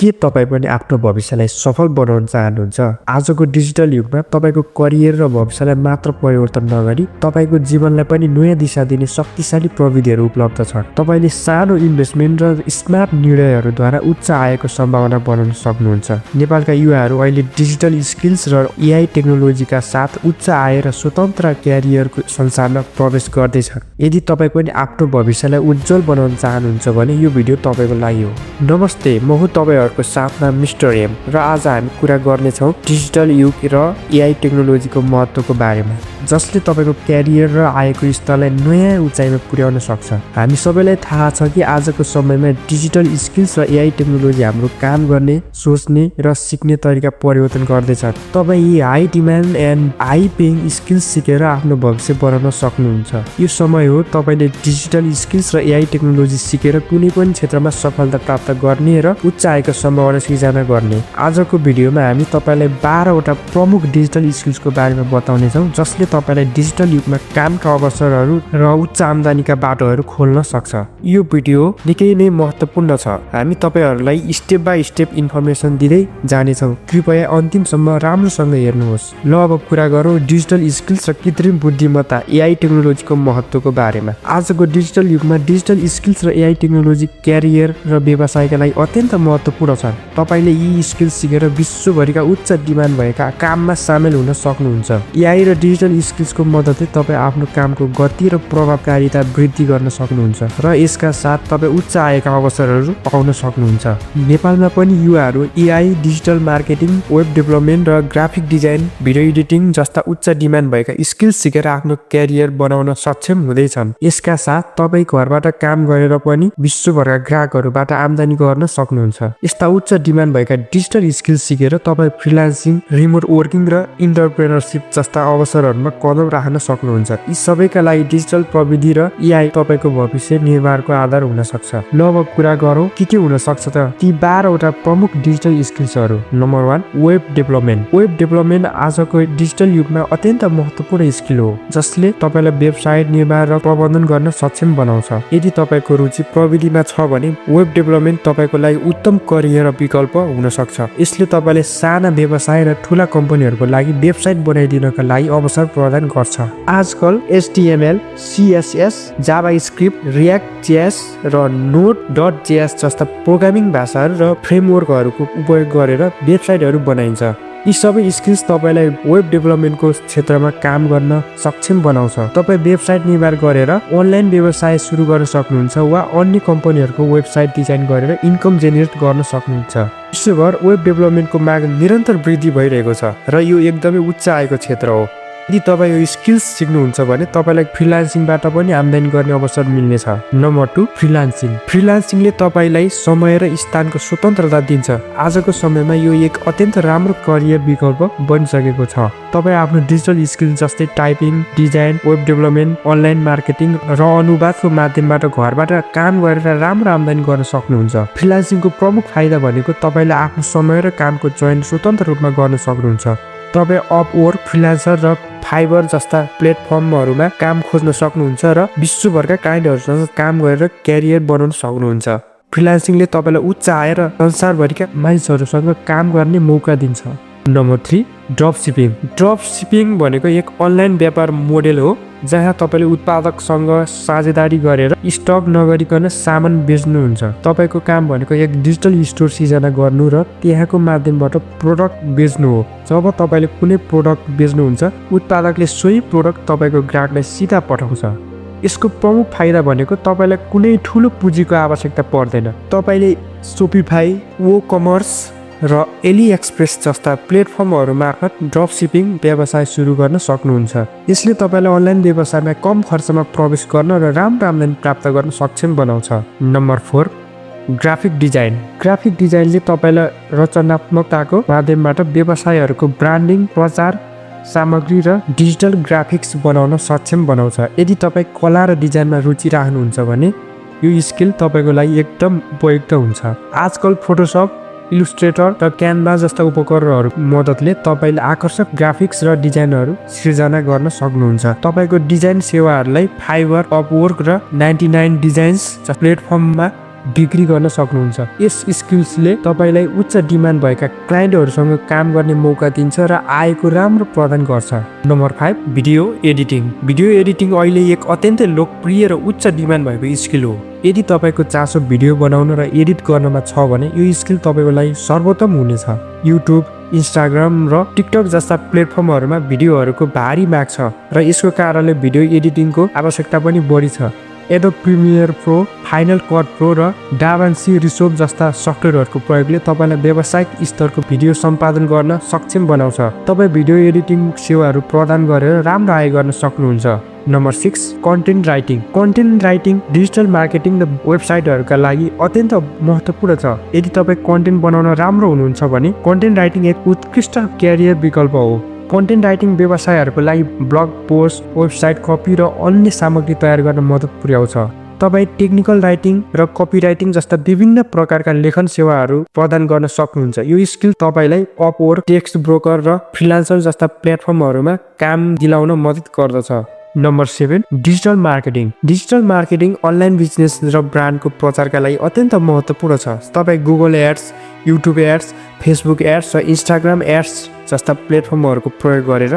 के तपाईँ पनि आफ्नो भविष्यलाई सफल बनाउन चाहनुहुन्छ? आजको डिजिटल युगमा तपाईँको करियर र भविष्यलाई मात्र परिवर्तन नगरी तपाईँको जीवनलाई पनि नयाँ दिशा दिने शक्तिशाली प्रविधिहरू उपलब्ध छन्। तपाईँले सानो इन्भेस्टमेन्ट र स्मार्ट निर्णयहरूद्वारा उच्च आयको सम्भावना बनाउन सक्नुहुन्छ। नेपालका युवाहरू अहिले डिजिटल स्किल्स र एआई टेक्नोलोजीका साथ उच्च आय र स्वतन्त्र क्यारियरको संसारमा प्रवेश गर्दैछन्। यदि तपाईँ पनि आफ्नो भविष्यलाई उज्जवल बनाउन चाहनुहुन्छ भने यो भिडियो तपाईँको लागि हो। नमस्ते, म हुँ तपाईँहरूको साथमा मिस्टर एम र आज हामी कुरा गर्नेछौँ डिजिटल युग र एआई टेक्नोलोजीको महत्त्वको बारेमा, जसले तपाईँको क्यारियर र आयको स्तरलाई नयाँ उचाइमा पुर्याउन सक्छ। हामी सबैलाई थाहा छ कि आजको समयमा डिजिटल स्किल्स र एआई टेक्नोलोजी हाम्रो काम गर्ने, सोच्ने र सिक्ने तरिका परिवर्तन गर्दैछ। तपाईँ यी high demand and high paying skills सिकेर आफ्नो भविष्य बनाउन सक्नुहुन्छ। यो समय हो तपाईँले डिजिटल स्किल्स र एआई टेक्नोलोजी सिकेर कुनै पनि क्षेत्रमा सफलता प्राप्त गर्ने र उच्च आयको सम्भावना सिर्जना गर्ने। आजको भिडियोमा हामी तपाईँलाई 12वटा प्रमुख डिजिटल स्किल्सको बारेमा बताउनेछौँ, जसले तपाईँलाई डिजिटल युगमा कामका अवसरहरू र उच्च आम्दानीका बाटोहरू खोल्न सक्छ। यो भिडियो निकै नै महत्त्वपूर्ण छ। हामी तपाईँहरूलाई स्टेप बाई स्टेप इन्फर्मेसन दिँदै जानेछौँ। कृपया अन्तिमसम्म राम्रोसँग हेर्नुहोस्। ल अब कुरा गरौँ डिजिटल स्किल्स र कृत्रिम बुद्धिमत्ता एआई टेक्नोलोजीको महत्त्वको बारेमा। आजको डिजिटल युगमा डिजिटल स्किल्स र एआई टेक्नोलोजी क्यारियर र व्यवसायका लागि अत्यन्त महत्त्वपूर्ण छन्। तपाईँले यी स्किल्स सिकेर विश्वभरिका उच्च डिमान्ड भएका काममा सामेल हुन सक्नुहुन्छ। एआई र डिजिटल स्किल्सको मद्दतले तपाईँ आफ्नो कामको गति र प्रभावकारिता वृद्धि गर्न सक्नुहुन्छ र यसका साथ तपाईँ उच्च आयका अवसरहरू पाउन सक्नुहुन्छ। नेपालमा पनि युवाहरू AI, digital marketing, web development र ग्राफिक डिजाइन, भिडियो एडिटिङ जस्ता उच्च डिमान्ड भएका स्किल्स सिकेर आफ्नो क्यारियर बनाउन सक्षम हुँदैछन्। यसका साथ तपाईँ घरबाट काम गरेर पनि विश्वभरका ग्राहकहरूबाट आम्दानी गर्न सक्नुहुन्छ। यस्ता उच्च डिमान्ड भएका डिजिटल स्किल्स सिकेर तपाईँ फ्रिलान्सिङ, रिमोट वर्किङ र इन्टरप्रेनरसिप जस्ता अवसरहरूमा कदम राख्न सक्नुहुन्छ। यी सबैका लागि डिजिटल प्रविधि र एआई तपाईँको भविष्य निर्माणको आधार हुन सक्छ। ल अब कुरा गरौँ के हुन सक्छ त ती 12वटा प्रमुख डिजिटल स्किल्सहरू। Number 1, web development. Web development आजको डिजिटल युगमा अत्यन्त महत्त्वपूर्ण स्किल हो, जसले तपाईँलाई वेबसाइट निर्माण र प्रबन्धन गर्न सक्षम बनाउँछ। यदि तपाईँको रुचि प्रविधिमा छ भने वेब डेभलपमेन्ट तपाईँको लागि उत्तम करियर विकल्प हुन सक्छ। यसले तपाईँले साना व्यवसाय र ठुला कम्पनीहरूको लागि वेबसाइट बनाइदिनका लागि अवसर प्रदान गर्छ। आजकल HTML, CSS, JavaScript, react JS र नोड.js जस्ता प्रोग्रामिङ भाषाहरू र फ्रेमवर्कहरूको उपयोग गरेर वेबसाइटहरू बनाइन्छ। यी सबै स्किल्स तपाईँलाई वेब डेभलपमेन्टको क्षेत्रमा काम गर्न सक्षम बनाउँछ। तपाईँ वेबसाइट निर्माण गरेर अनलाइन व्यवसाय सुरु गर्न सक्नुहुन्छ वा अन्य कम्पनीहरूको वेबसाइट डिजाइन गरेर इन्कम जेनेरेट गर्न सक्नुहुन्छ। विश्वभर वेब डेभलपमेन्टको माग निरन्तर वृद्धि भइरहेको छ र यो एकदमै उच्च आयको क्षेत्र हो। यदि तपाईँ यो स्किल्स सिक्नुहुन्छ भने तपाईँलाई फ्रिलान्सिङबाट पनि आम्दानी गर्ने अवसर मिल्नेछ। Number 2, freelancing. फ्रिलान्सिङले तपाईँलाई समय र स्थानको स्वतन्त्रता दिन्छ। आजको समयमा यो एक अत्यन्त राम्रो करियर विकल्प बनिसकेको छ। तपाईँ आफ्नो डिजिटल स्किल जस्तै typing, design, web development, online marketing र अनुवादको माध्यमबाट घरबाट काम गरेर राम्रो आम्दानी गर्न सक्नुहुन्छ। फ्रिलान्सिङको प्रमुख फाइदा भनेको तपाईँले आफ्नो समय र कामको चयन स्वतन्त्र रूपमा गर्न सक्नुहुन्छ। तपाईँ अपवर्क, फ्रिलान्सर र फाइबर जस्ता प्लेटफर्महरूमा काम खोज्न सक्नुहुन्छ र विश्वभरका क्लाइन्टहरूसँग काम गरेर क्यारियर बनाउन सक्नुहुन्छ। फ्रिलान्सिङले तपाईँलाई उच्च आय र संसारभरिका मानिसहरूसँग काम गर्ने मौका दिन्छ। Number 3, drop shipping. Drop shipping भनेको एक अनलाइन व्यापार मोडेल हो जहाँ तपाईँले उत्पादकसँग साझेदारी गरेर स्टक नगरिकन सामान बेच्नुहुन्छ। तपाईँको काम भनेको एक डिजिटल स्टोर सिर्जना गर्नु र त्यहाँको माध्यमबाट प्रोडक्ट बेच्नु हो। जब तपाईँले कुनै प्रोडक्ट बेच्नुहुन्छ, उत्पादकले सोही प्रोडक्ट तपाईँको ग्राहकलाई सिधा पठाउँछ। यसको प्रमुख फाइदा भनेको तपाईँलाई कुनै ठुलो पुँजीको आवश्यकता पर्दैन। तपाईँले सोपिफाई, वोकमर्स र एलिएक्सप्रेस जस्ता प्लेटफर्महरू मार्फत ड्रप सिपिङ व्यवसाय सुरु गर्न सक्नुहुन्छ। यसले तपाईँलाई अनलाइन व्यवसायमा कम खर्चमा प्रवेश गर्न र राम्रो आम्दानी प्राप्त गर्न सक्षम बनाउँछ। Number 4, graphic design. ग्राफिक डिजाइनले तपाईँलाई रचनात्मकताको माध्यमबाट व्यवसायहरूको ब्रान्डिङ, प्रचार सामग्री र डिजिटल ग्राफिक्स बनाउन सक्षम बनाउँछ। यदि तपाईँ कला र डिजाइनमा रुचि राख्नुहुन्छ भने यो स्किल तपाईँको लागि एकदम उपयुक्त हुन्छ। आजकल फोटोसप, इलुस्ट्रेटर र क्यानभा जस्ता उपकरणहरू मद्दतले तपाईँले आकर्षक ग्राफिक्स र डिजाइनहरू सिर्जना गर्न सक्नुहुन्छ। तपाईँको डिजाइन सेवाहरूलाई फाइबर, अपवर्क र 99 डिजाइन्स प्लेटफर्ममा बिक्री गर्न सक्नुहुन्छ। यस स्किल्सले तपाईलाई उच्च डिमान्ड भएका क्लाइन्टहरूसँग काम गर्ने मौका दिन्छ र आयको राम्रो प्रदान गर्छ। Number 5 video editing. Video editing अहिले एक अत्यन्तै लोकप्रिय र उच्च डिमान्ड भएको स्किल हो। यदि तपाईको चासो भिडियो बनाउन र एडिट गर्नमा छ भने यो स्किल तपाईको लागि सर्वोत्तम हुनेछ। युट्युब, इन्स्टाग्राम र टिकटक जस्ता प्लेटफर्महरूमा भिडियोहरूको भारी माग छ र यसको कारणले भिडियो एडिटिङको आवश्यकता पनि बढी छ। Adobe premier pro, final cut pro र डाभिन्सी रिसोल्भ जस्ता सफ्टवेयरहरूको प्रयोगले तपाईलाई व्यावसायिक स्तरको भिडियो सम्पादन गर्न सक्षम बनाउँछ। तपाईँ भिडियो एडिटिङ सेवाहरू प्रदान गरेर राम्रो आय गर्न सक्नुहुन्छ। Number 6 content writing. Content writing digital marketing र वेबसाइटहरूका लागि अत्यन्त महत्त्वपूर्ण छ। यदि तपाईँ कन्टेन्ट बनाउन राम्रो हुनुहुन्छ भने कन्टेन्ट राइटिङ एक उत्कृष्ट क्यारियर विकल्प हो। कन्टेन्ट राइटिङ व्यवसायहरूको लागि ब्लग पोस्ट, वेबसाइट कपी र अन्य सामग्री तयार गर्न मद्दत पुर्याउँछ। तपाईँ टेक्निकल राइटिङ र कपी राइटिङ जस्ता विभिन्न प्रकारका लेखन सेवाहरू प्रदान गर्न सक्नुहुन्छ। यो स्किल तपाईलाई अपवर्क, टेक्स्ट ब्रोकर र फ्रिलान्सर जस्ता प्लेटफर्महरूमा काम दिलाउन मद्दत गर्दछ। Number 7 digital marketing. Digital marketing online business र ब्रान्डको प्रचारका लागि अत्यन्त महत्त्वपूर्ण छ। तपाईँ Google ads, YouTube ads, Facebook ads र इन्स्टाग्राम एड्स जस्ता प्लेटफर्महरूको प्रयोग गरेर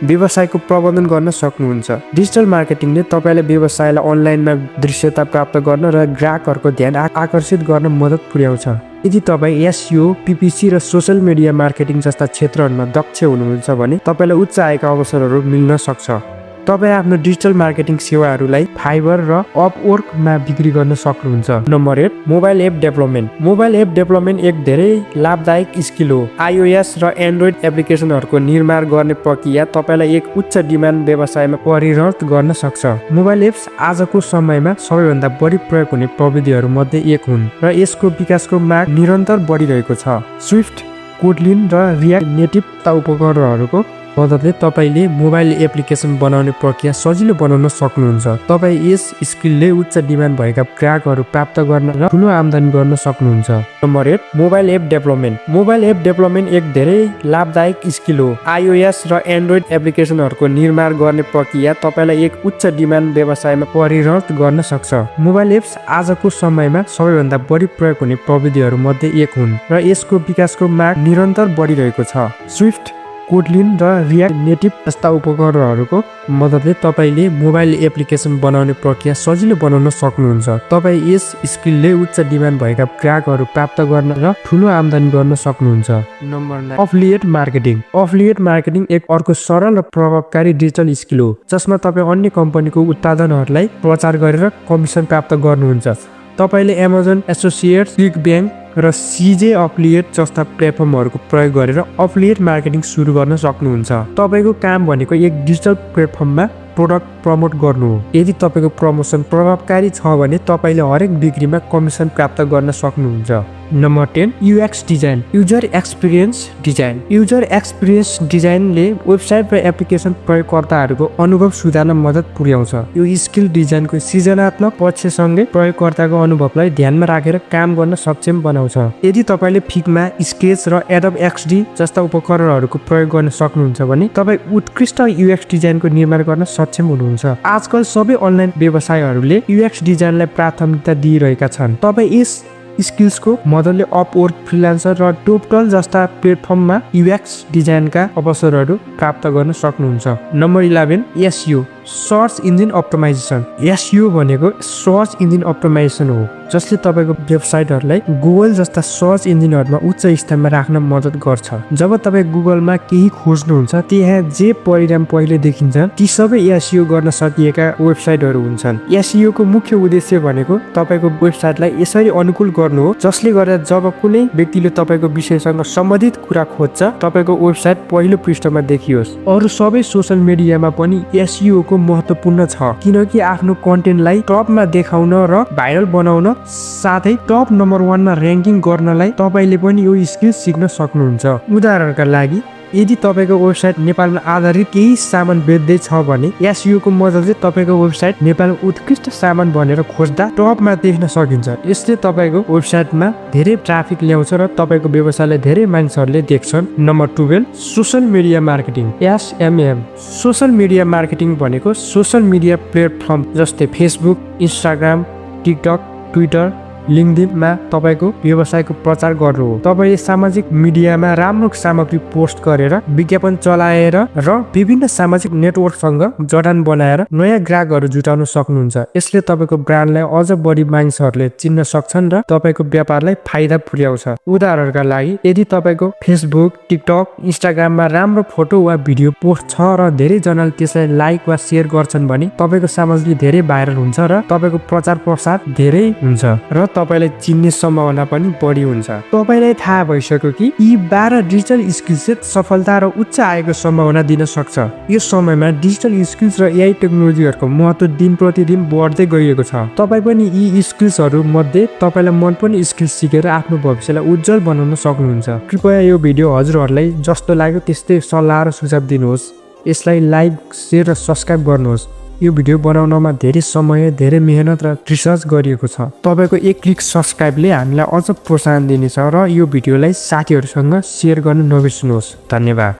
व्यवसायको प्रबन्धन गर्न सक्नुहुन्छ। डिजिटल मार्केटिङले तपाईलाई व्यवसायलाई अनलाइनमा दृश्यता प्राप्त गर्न र ग्राहकहरूको ध्यान आकर्षित गर्न मद्दत पुर्याउँछ। यदि तपाईँ एसइओ, पिपिसी र सोसल मिडिया मार्केटिङ जस्ता क्षेत्रहरूमा दक्ष हुनुहुन्छ भने तपाईलाई उच्च आयका अवसरहरू मिल्न सक्छ। तपाईँ आफ्नो डिजिटल मार्केटिङ सेवाहरूलाई फाइबर र अपवर्कमा बिक्री गर्न सक्नुहुन्छ। Number 8 mobile app development. Mobile app development एक धेरै लाभदायक स्किल हो। आइओएस र एन्ड्रोइड एप्लिकेसनहरूको निर्माण गर्ने प्रक्रिया तपाईँलाई एक उच्च डिमान्ड व्यवसायमा परिणत गर्न सक्छ। मोबाइल एप्स आजको समयमा सबैभन्दा बढी प्रयोग हुने प्रविधिहरूमध्ये एक हुन् र यसको विकासको माग निरन्तर बढिरहेको छ। स्विफ्ट, कोटलिन र रियाक्ट नेटिभ उपकरणहरूको मद्दतले तपाईँले मोबाइल एप्लिकेसन बनाउने प्रक्रिया सजिलो बनाउन सक्नुहुन्छ। तपाईँ यस स्किलले उच्च डिमान्ड भएका ग्राहकहरू प्राप्त गर्न र ठुलो आम्दानी गर्न सक्नुहुन्छ। Number 8 mobile app development. Mobile app development एक धेरै लाभदायक स्किल हो। आइओएस र एन्ड्रोइड एप्लिकेसनहरूको निर्माण गर्ने प्रक्रिया तपाईँलाई एक उच्च डिमान्ड व्यवसायमा परिणत गर्न सक्छ। मोबाइल एप्स आजको समयमा सबैभन्दा बढी प्रयोग हुने प्रविधिहरूमध्ये एक हुन् र यसको विकासको माग निरन्तर बढिरहेको छ। स्विफ्ट, कोटलिन र रियाक्ट नेटिभ जस्ता उपकरणहरूको मद्दतले तपाईँले मोबाइल एप्लिकेसन बनाउने प्रक्रिया सजिलो बनाउन सक्नुहुन्छ। तपाईँ यस स्किलले उच्च डिमान्ड भएका ग्राहकहरू प्राप्त गर्न र ठुलो आम्दानी गर्न सक्नुहुन्छ। Number 9 affiliate marketing. Affiliate marketing एक अर्को सरल र प्रभावकारी डिजिटल स्किल हो जसमा तपाईँ अन्य कम्पनीको उत्पादनहरूलाई प्रचार गरेर कमिसन प्राप्त गर्नुहुन्छ। तपाईँले एमाजोन एसोसिएट्स, क्लिक ब्याङ्क र सिजे अफिलिएट जस्ता प्लेटफर्महरूको प्रयोग गरेर अफिलिएट मार्केटिङ सुरु गर्न सक्नुहुन्छ। तपाईँको काम भनेको एक डिजिटल प्लेटफर्ममा प्रोडक्ट प्रमोट गर्नु हो। यदि तपाईँको प्रमोसन प्रभावकारी छ भने तपाईँले हरेक बिक्रीमा कमिसन प्राप्त गर्न सक्नुहुन्छ। Number 10 UX design. User experience design. User experience डिजाइनले वेबसाइट र एप्लिकेसन प्रयोगकर्ताहरूको अनुभव सुधार्न मद्दत पुर्याउँछ। यो स्किल डिजाइनको सृजनात्मक पक्षसँगै प्रयोगकर्ताको अनुभवलाई ध्यानमा राखेर काम गर्न सक्षम बनाउँछ। यदि तपाईँले फिग्मा, स्केच र एडोब एक्सडी जस्ता उपकरणहरूको प्रयोग गर्न सक्नुहुन्छ भने तपाईँ उत्कृष्ट युएक्स डिजाइनको निर्माण गर्न सक्षम हुनुहुन्छ। आजकल सबै अनलाइन व्यवसायहरूले युएक्स डिजाइनलाई प्राथमिकता दिइरहेका छन्। तपाईँ यस स्किल्सको मद्दतले अपवर्क, फ्रिलान्सर र टोपटल जस्ता प्लेटफर्ममा युएक्स डिजाइनका अवसरहरू प्राप्त गर्न सक्नुहुन्छ। Number 11 SEO search engine optimisation. SEO भनेको सर्च इन्जिन अप्टिमाइजेसन हो जसले तपाईँको वेबसाइटहरूलाई गुगल जस्ता सर्च इन्जिनहरूमा उच्च स्थानमा राख्न मद्दत गर्छ। जब तपाईँ गुगलमा केही खोज्नुहुन्छ त्यहाँ जे परिणाम पहिले देखिन्छ ती सबै एसइओ गर्न सकिएका वेबसाइटहरू हुन्छन्। एसइओ को मुख्य उद्देश्य भनेको तपाईँको वेबसाइटलाई यसरी अनुकूल गर्नु हो जसले गर्दा जब कुनै व्यक्तिले तपाईँको विषयसँग सम्बन्धित कुरा खोज्छ तपाईँको वेबसाइट पहिलो पृष्ठमा देखियोस्। अरू सबै सोसल मिडियामा पनि एसइओ को महत्त्वपूर्ण छ किनकि आफ्नो कन्टेन्टलाई टपमा देखाउन र भाइरल बनाउन साथै टप नम्बर 1 मा र्याङ्किङ गर्नलाई तपाईले पनि यो स्किल सिक्न सक्नुहुन्छ। उदाहरणका लागि यदि तपाईँको वेबसाइट नेपालमा आधारित केही सामान बेच्दै छ भने एसइओ को मद्दतले तपाईँको वेबसाइट नेपालमा उत्कृष्ट सामान भनेर खोज्दा टपमा देख्न सकिन्छ। यसले तपाईँको वेबसाइटमा धेरै ट्राफिक ल्याउँछ र तपाईँको व्यवसायलाई धेरै मानिसहरूले देख्छन्। Number 12 social media marketing SMM. Social media marketing भनेको सोसल मिडिया प्लेटफर्म जस्तै फेसबुक, इन्स्टाग्राम, टिकटक, ट्विटर लिङ्कडिनमा तपाईको व्यवसायको प्रचार गर्नु हो। तपाईले सामाजिक मिडियामा राम्रो सामग्री पोस्ट गरेर विज्ञापन चलाएर र विभिन्न सामाजिक नेटवर्कसँग जडान बनाएर नयाँ ग्राहकहरू जुटाउन सक्नुहुन्छ। यसले तपाईको ब्रान्डलाई अझ बढी मानिसहरूले चिन्न सक्छन् र तपाईको व्यापारलाई फाइदा पुर्याउँछ। उदाहरणका लागि यदि तपाईको फेसबुक, टिकटक, इन्स्टाग्राममा राम्रो फोटो वा भिडियो पोस्ट छ र धेरै जनाले त्यसलाई लाइक वा शेयर गर्छन् भने तपाईको सामग्री धेरै भाइरल हुन्छ र तपाईको प्रचार प्रसार धेरै हुन्छ र तपाईलाई चिन्ने सम्भावना पनि बढी हुन्छ। तपाईलाई थाहा भइसक्यो कि यी 12 डिजिटल स्किल्सले सफलता र उच्च आयको सम्भावना दिन सक्छ। यो समयमा डिजिटल स्किल्स र एआई टेक्नोलोजीहरूको महत्त्व दिन प्रतिदिन बढ्दै गइरहेको छ। तपाई पनि यी स्किल्सहरू मध्ये तपाईलाई मनपर्ने स्किल्स सिकेर आफ्नो भविष्यलाई उज्जवल बनाउन सक्नुहुन्छ। कृपया यो भिडियो हजुरहरूलाई जस्तो लाग्यो त्यस्तै सल्लाह र सुझाव दिनुहोस्। यसलाई लाइक, शेयर र सब्स्क्राइब गर्नुहोस्। यो भिडियो बनाउनमा धेरै समय, धेरै मेहनत र रिसर्च गरिएको छ। तपाईको एक क्लिक सब्स्क्राइबले हामीलाई अझ प्रोत्साहन दिनेछ र यो भिडियोलाई साथीहरूसँग शेयर गर्न नबिर्सनुहोस्। धन्यवाद।